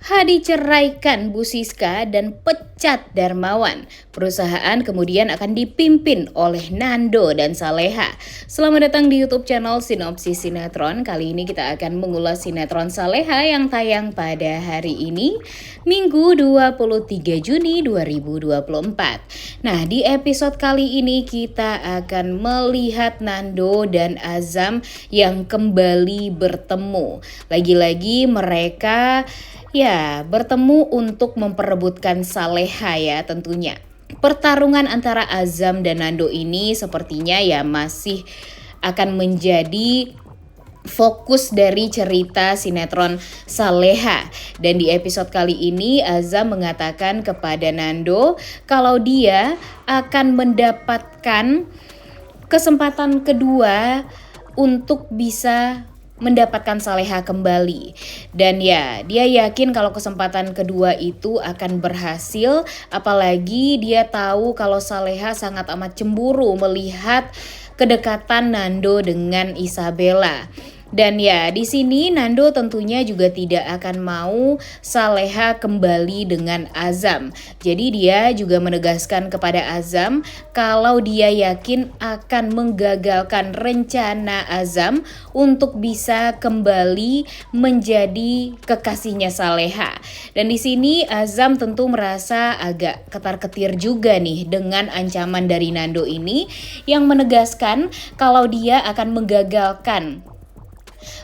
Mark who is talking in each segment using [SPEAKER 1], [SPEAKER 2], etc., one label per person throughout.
[SPEAKER 1] Diceraikan Bu Siska dan pecat Darmawan. Perusahaan kemudian akan dipimpin oleh Nando dan Saleha. Selamat datang di YouTube channel Sinopsis Sinetron. Kali ini kita akan mengulas sinetron Saleha yang tayang pada hari ini, Minggu 23 Juni 2024. Nah, di episode kali ini kita akan melihat Nando dan Azam yang kembali bertemu. Lagi-lagi mereka bertemu untuk memperebutkan Saleha ya tentunya. Pertarungan antara Azam dan Nando ini sepertinya masih akan menjadi fokus dari cerita sinetron Saleha. Dan di episode kali ini Azam mengatakan kepada Nando kalau dia akan mendapatkan kesempatan kedua untuk bisa mendapatkan Saleha kembali. Dan dia yakin kalau kesempatan kedua itu akan berhasil, apalagi dia tahu kalau Saleha sangat amat cemburu melihat kedekatan Nando dengan Isabella. Dan di sini Nando tentunya juga tidak akan mau Saleha kembali dengan Azam. Jadi dia juga menegaskan kepada Azam kalau dia yakin akan menggagalkan rencana Azam untuk bisa kembali menjadi kekasihnya Saleha. Dan di sini Azam tentu merasa agak ketar-ketir juga nih dengan ancaman dari Nando ini yang menegaskan kalau dia akan menggagalkan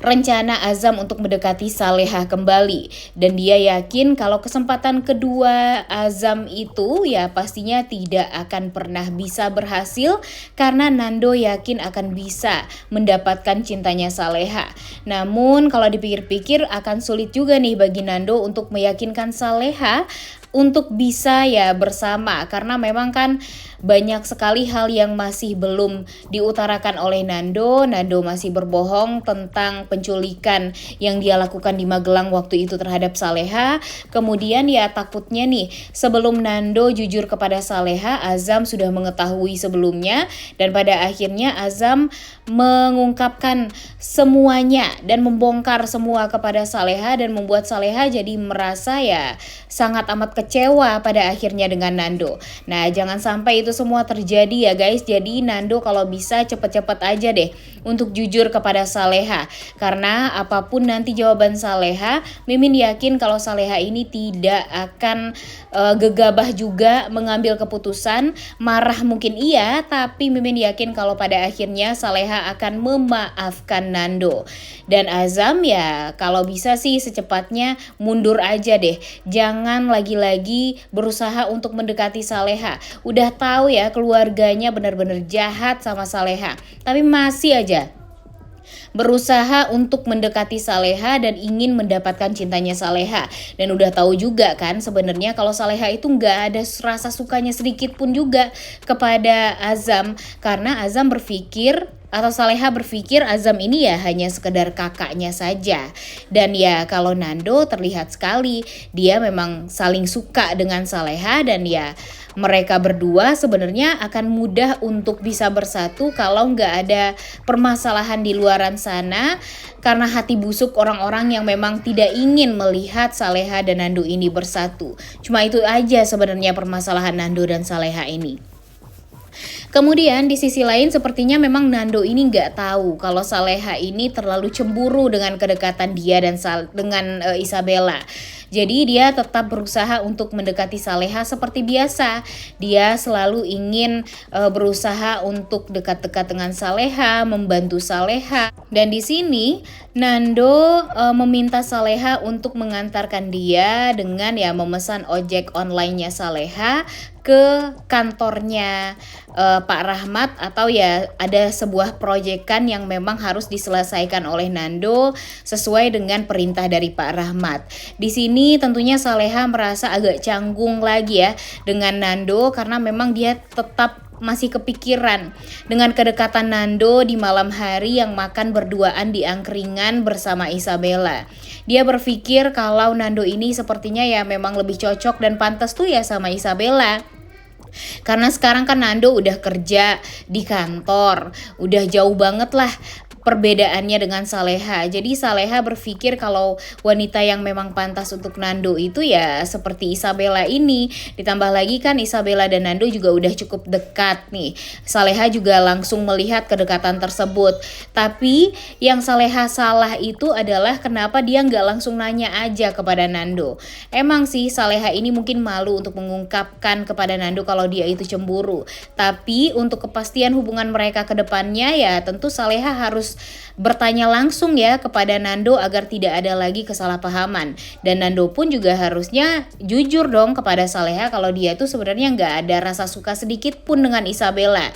[SPEAKER 1] rencana Azam untuk mendekati Saleha kembali. Dan dia yakin kalau kesempatan kedua Azam itu pastinya tidak akan pernah bisa berhasil karena Nando yakin akan bisa mendapatkan cintanya Saleha. Namun kalau dipikir-pikir akan sulit juga nih bagi Nando untuk meyakinkan Saleha untuk bisa bersama, karena memang kan banyak sekali hal yang masih belum diutarakan oleh Nando. Nando masih berbohong tentang penculikan yang dia lakukan di Magelang waktu itu terhadap Saleha. Kemudian takutnya nih sebelum Nando jujur kepada Saleha, Azam sudah mengetahui sebelumnya, dan pada akhirnya Azam mengungkapkan semuanya dan membongkar semua kepada Saleha dan membuat Saleha jadi merasa sangat amat kecewa pada akhirnya dengan Nando. Nah, jangan sampai itu semua terjadi ya guys. Jadi Nando kalau bisa cepet-cepet aja deh untuk jujur kepada Saleha. Karena apapun nanti jawaban Saleha, Mimin yakin kalau Saleha ini tidak akan gegabah juga mengambil keputusan. Marah mungkin iya, tapi Mimin yakin kalau pada akhirnya Saleha akan memaafkan Nando. Dan Azam kalau bisa sih secepatnya mundur aja deh. Jangan lagi-lagi berusaha untuk mendekati Saleha. Udah tahu keluarganya benar-benar jahat sama Saleha, tapi masih aja berusaha untuk mendekati Saleha dan ingin mendapatkan cintanya Saleha. Dan udah tahu juga kan sebenarnya kalau Saleha itu nggak ada rasa sukanya sedikit pun juga kepada Azam, karena Azam berpikir atau Saleha berpikir Azam ini hanya sekedar kakaknya saja. Dan kalau Nando terlihat sekali dia memang saling suka dengan Saleha, dan mereka berdua sebenarnya akan mudah untuk bisa bersatu kalau nggak ada permasalahan di luaran sana, karena hati busuk orang-orang yang memang tidak ingin melihat Saleha dan Nando ini bersatu. Cuma itu aja sebenarnya permasalahan Nando dan Saleha ini. Kemudian di sisi lain sepertinya memang Nando ini nggak tahu kalau Saleha ini terlalu cemburu dengan kedekatan dia dan dengan Isabella. Jadi dia tetap berusaha untuk mendekati Saleha seperti biasa. Dia selalu ingin berusaha untuk dekat-dekat dengan Saleha, membantu Saleha. Dan di sini Nando meminta Saleha untuk mengantarkan dia dengan memesan ojek online-nya Saleha ke kantornya Pak Rahmat, atau ada sebuah proyekan yang memang harus diselesaikan oleh Nando sesuai dengan perintah dari Pak Rahmat. Di sini tentunya Saleha merasa agak canggung lagi dengan Nando, karena memang dia tetap masih kepikiran dengan kedekatan Nando di malam hari yang makan berduaan di angkringan bersama Isabella. Dia berpikir kalau Nando ini sepertinya memang lebih cocok dan pantas tuh sama Isabella. Karena sekarang kan Nando udah kerja di kantor, udah jauh banget lah perbedaannya dengan Saleha. Jadi Saleha berpikir kalau wanita yang memang pantas untuk Nando itu ya seperti Isabella ini. Ditambah lagi kan Isabella dan Nando juga udah cukup dekat nih. Saleha juga langsung melihat kedekatan tersebut. Tapi yang Saleha salah itu adalah kenapa dia nggak langsung nanya aja kepada Nando. Emang sih Saleha ini mungkin malu untuk mengungkapkan kepada Nando kalau dia itu cemburu. Tapi untuk kepastian hubungan mereka ke depannya ya tentu Saleha harus bertanya langsung ya kepada Nando agar tidak ada lagi kesalahpahaman. Dan Nando pun juga harusnya jujur dong kepada Saleha kalau dia tuh sebenarnya nggak ada rasa suka sedikit pun dengan Isabella.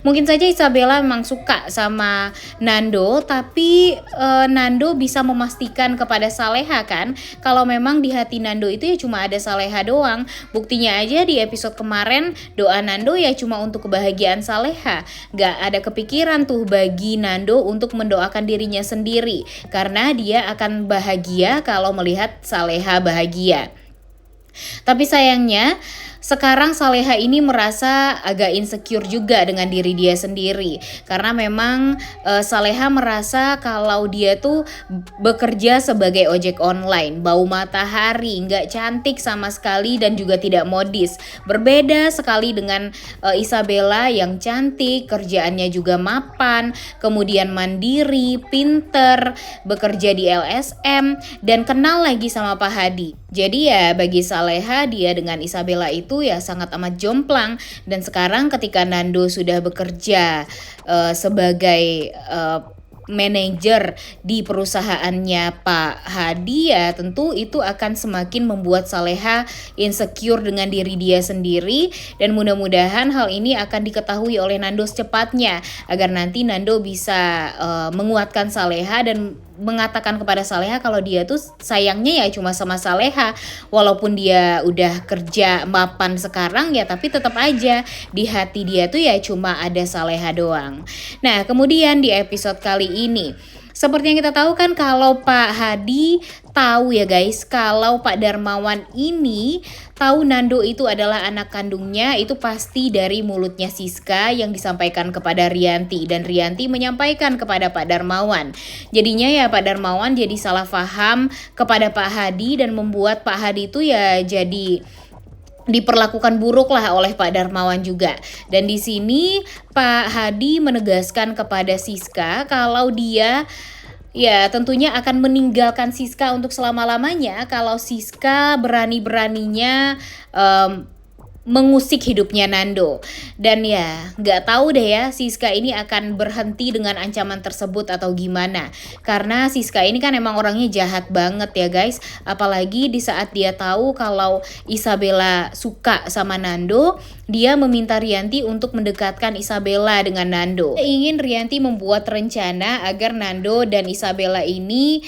[SPEAKER 1] Mungkin saja Isabella memang suka sama Nando, tapi Nando bisa memastikan kepada Saleha kan kalau memang di hati Nando itu ya cuma ada Saleha doang. Buktinya aja di episode kemarin doa Nando ya cuma untuk kebahagiaan Saleha. Gak ada kepikiran tuh bagi Nando untuk mendoakan dirinya sendiri karena dia akan bahagia kalau melihat Saleha bahagia. Tapi sayangnya sekarang Saleha ini merasa agak insecure juga dengan diri dia sendiri karena memang Saleha merasa kalau dia tuh bekerja sebagai ojek online, bau matahari, nggak cantik sama sekali dan juga tidak modis. Berbeda sekali dengan Isabella yang cantik, kerjaannya juga mapan, kemudian mandiri, pinter, bekerja di LSM dan kenal lagi sama Pak Hadi. Jadi ya bagi Saleha dia dengan Isabella itu ya sangat amat jomplang. Dan sekarang ketika Nando sudah bekerja sebagai manajer di perusahaannya Pak Hadi ya tentu itu akan semakin membuat Saleha insecure dengan diri dia sendiri. Dan mudah-mudahan hal ini akan diketahui oleh Nando secepatnya agar nanti Nando bisa menguatkan Saleha dan mengatakan kepada Saleha kalau dia tuh sayangnya ya cuma sama Saleha. Walaupun dia udah kerja mapan sekarang ya tapi tetap aja di hati dia tuh ya cuma ada Saleha doang. Nah kemudian di episode kali ini seperti yang kita tahu kan kalau Pak Hadi tahu ya guys kalau Pak Darmawan ini tahu Nando itu adalah anak kandungnya, itu pasti dari mulutnya Siska yang disampaikan kepada Rianti dan Rianti menyampaikan kepada Pak Darmawan. Jadinya ya Pak Darmawan jadi salah paham kepada Pak Hadi dan membuat Pak Hadi itu ya jadi diperlakukan buruk lah oleh Pak Darmawan juga. Dan di sini Pak Hadi menegaskan kepada Siska kalau dia ya tentunya akan meninggalkan Siska untuk selama-lamanya kalau Siska berani-beraninya mengusik hidupnya Nando. Dan ya nggak tahu deh ya Siska ini akan berhenti dengan ancaman tersebut atau gimana. Karena Siska ini kan emang orangnya jahat banget ya guys. Apalagi di saat dia tahu kalau Isabella suka sama Nando, dia meminta Rianti untuk mendekatkan Isabella dengan Nando. Dia ingin Rianti membuat rencana agar Nando dan Isabella ini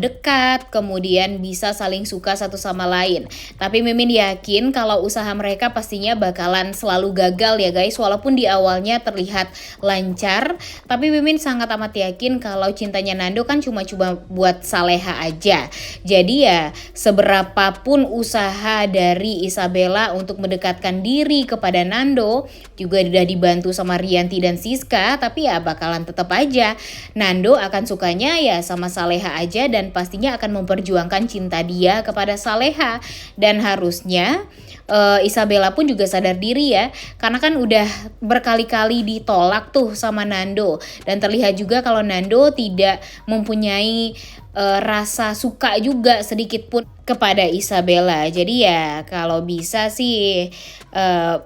[SPEAKER 1] dekat, kemudian bisa saling suka satu sama lain. Tapi Mimin yakin kalau usaha mereka pastinya bakalan selalu gagal ya guys. Walaupun di awalnya terlihat lancar, tapi Mimin sangat amat yakin kalau cintanya Nando kan cuma buat Saleha aja. Jadi ya seberapapun usaha dari Isabella untuk mendekatkan diri kepada Nando juga udah dibantu sama Rianti dan Siska, tapi ya bakalan tetap aja Nando akan sukanya ya sama Saleha aja dan pastinya akan memperjuangkan cinta dia kepada Saleha. Dan harusnya Isabella pun juga sadar diri ya, karena kan udah berkali-kali ditolak tuh sama Nando dan terlihat juga kalau Nando tidak mempunyai rasa suka juga sedikit pun kepada Isabella. Jadi ya kalau bisa sih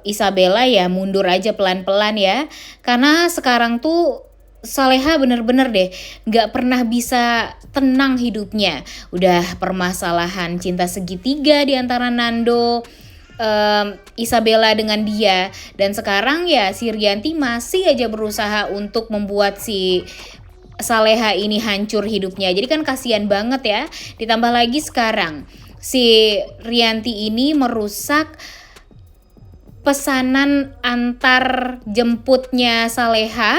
[SPEAKER 1] Isabella ya mundur aja pelan-pelan ya, karena sekarang tuh Saleha bener-bener deh gak pernah bisa tenang hidupnya. Udah permasalahan cinta segitiga di antara Nando, Isabella dengan dia, dan sekarang ya si Rianti masih aja berusaha untuk membuat si Saleha ini hancur hidupnya. Jadi kan kasihan banget ya. Ditambah lagi sekarang si Rianti ini merusak pesanan antar jemputnya Saleha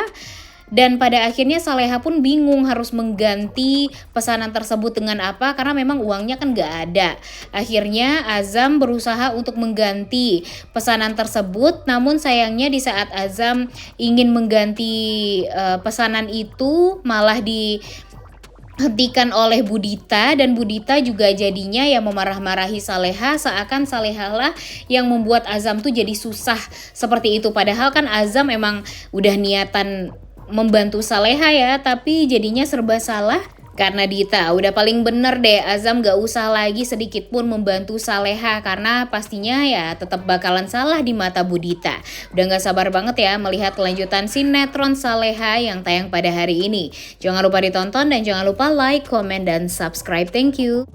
[SPEAKER 1] Dan pada akhirnya Saleha pun bingung harus mengganti pesanan tersebut dengan apa karena memang uangnya kan nggak ada. Akhirnya Azam berusaha untuk mengganti pesanan tersebut, namun sayangnya di saat Azam ingin mengganti pesanan itu malah dihentikan oleh Budita, dan Budita juga jadinya yang memarah-marahi Saleha, seakan Saleha lah yang membuat Azam tuh jadi susah seperti itu. Padahal kan Azam emang udah niatan membantu Saleha ya, tapi jadinya serba salah karena Dita. Udah paling bener deh Azam gak usah lagi sedikit pun membantu Saleha, karena pastinya ya tetap bakalan salah di mata Budita. Udah gak sabar banget ya melihat kelanjutan sinetron Saleha yang tayang pada hari ini. Jangan lupa ditonton dan jangan lupa like, comment, dan subscribe. Thank you.